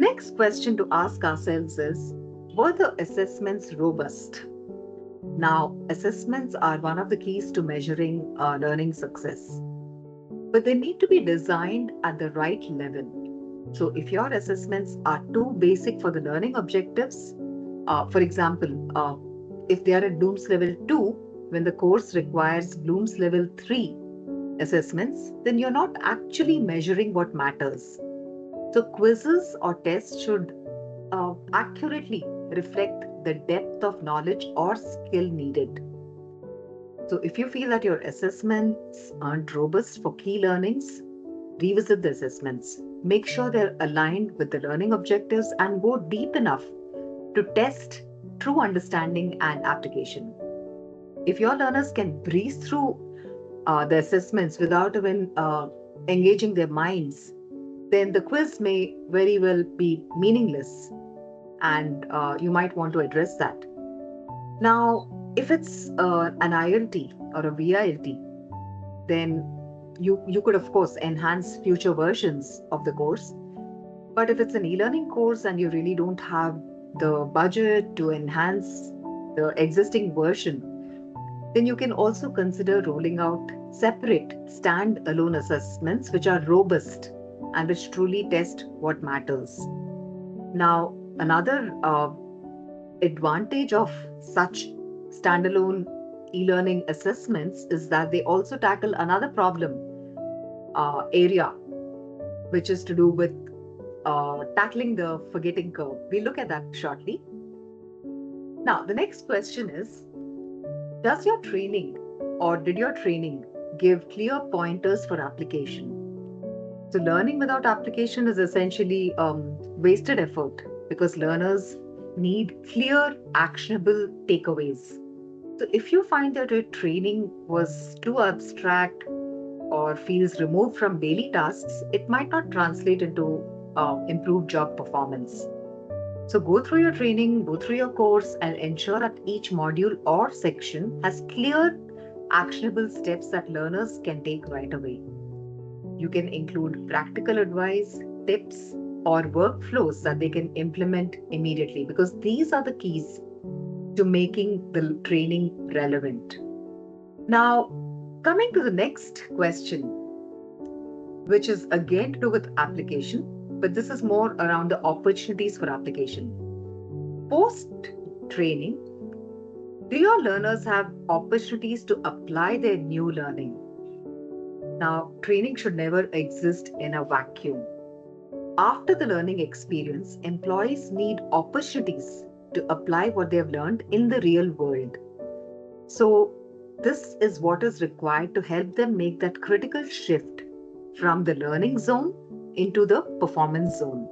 next question to ask ourselves is, were the assessments robust? Now, assessments are one of the keys to measuring learning success, but they need to be designed at the right level. So, if your assessments are too basic for the learning objectives, for example, if they are at Bloom's level 2, when the course requires Bloom's level 3 assessments, then you're not actually measuring what matters. So, quizzes or tests should accurately reflect the depth of knowledge or skill needed. So, if you feel that your assessments aren't robust for key learnings, revisit the assessments. Make sure they're aligned with the learning objectives and go deep enough to test true understanding and application. If your learners can breeze through the assessments without even engaging their minds, then the quiz may very well be meaningless, and you might want to address that. Now, if it's an ILT or a VILT, then you could, of course, enhance future versions of the course. But if it's an e-learning course and you really don't have the budget to enhance the existing version, then you can also consider rolling out separate stand-alone assessments which are robust and which truly test what matters. Now, another advantage of such standalone e-learning assessments is that they also tackle another problem area, which is to do with tackling the forgetting curve. We'll look at that shortly. Now, the next question is, does your training or did your training give clear pointers for application? So, learning without application is essentially wasted effort because learners need clear, actionable takeaways. So, if you find that your training was too abstract or feels removed from daily tasks, it might not translate into improved job performance. So, go through your training, go through your course, and ensure that each module or section has clear, actionable steps that learners can take right away. You can include practical advice, tips, or workflows that they can implement immediately, because these are the keys to making the training relevant. Now, coming to the next question, which is again to do with application, but this is more around the opportunities for application. Post training, do your learners have opportunities to apply their new learning? Now, training should never exist in a vacuum. After the learning experience, employees need opportunities to apply what they have learned in the real world. So, this is what is required to help them make that critical shift from the learning zone into the performance zone.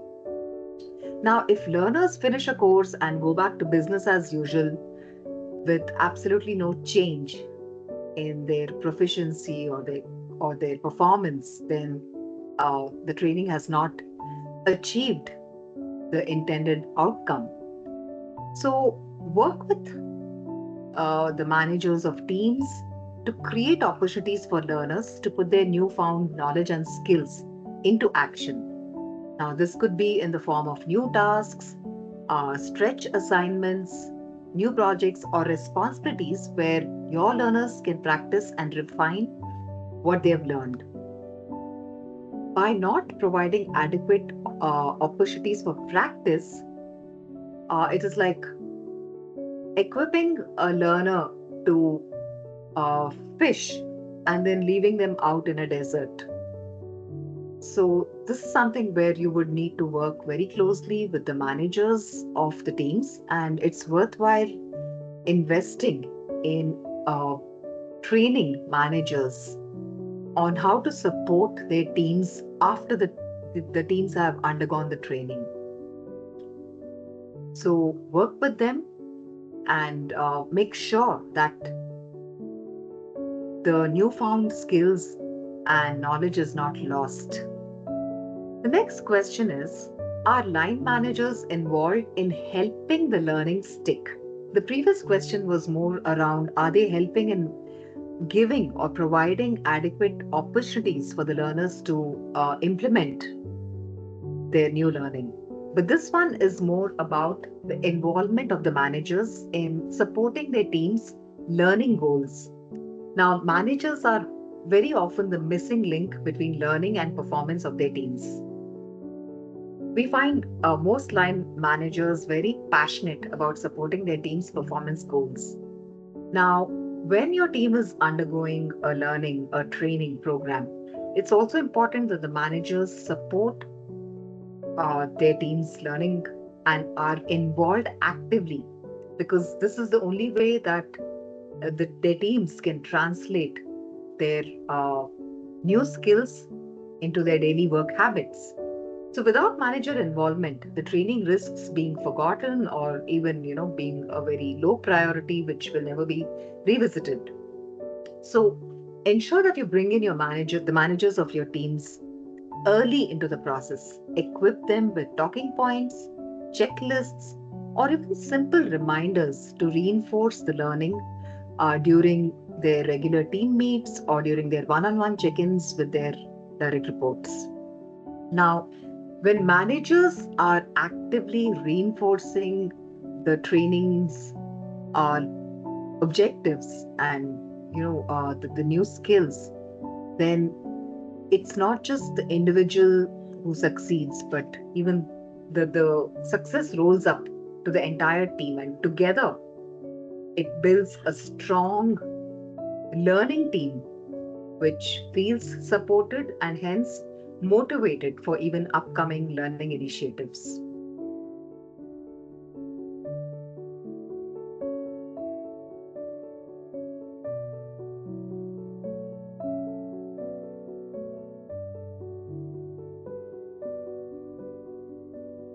Now, if learners finish a course and go back to business as usual with absolutely no change in their proficiency or their performance, then the training has not achieved the intended outcome. So, work with the managers of teams to create opportunities for learners to put their newfound knowledge and skills into action. Now, this could be in the form of new tasks, stretch assignments, new projects, or responsibilities where your learners can practice and refine what they have learned. By not providing adequate opportunities for practice, it is like equipping a learner to fish and then leaving them out in a desert. So this is something where you would need to work very closely with the managers of the teams, and it's worthwhile investing in training managers on how to support their teams after the teams have undergone the training. So work with them and make sure that the newfound skills and knowledge is not lost. The next question is, are line managers involved in helping the learning stick? The previous question was more around, are they helping in giving or providing adequate opportunities for the learners to implement their new learning? But this one is more about the involvement of the managers in supporting their teams' learning goals. Now, managers are very often the missing link between learning and performance of their teams. We find most line managers very passionate about supporting their team's performance goals. Now, when your team is undergoing a learning, a training program, it's also important that the managers support their team's learning and are involved actively, because this is the only way that their teams can translate their new skills into their daily work habits. So without manager involvement, the training risks being forgotten or even, being a very low priority, which will never be revisited. So ensure that you bring in the managers of your teams early into the process. Equip them with talking points, checklists, or even simple reminders to reinforce the learning during their regular team meets or during their one on one check ins with their direct reports. Now, when managers are actively reinforcing the training's uh, objectives and the new skills, then it's not just the individual who succeeds, but even the success rolls up to the entire team, and together it builds a strong learning team which feels supported and hence motivated for even upcoming learning initiatives.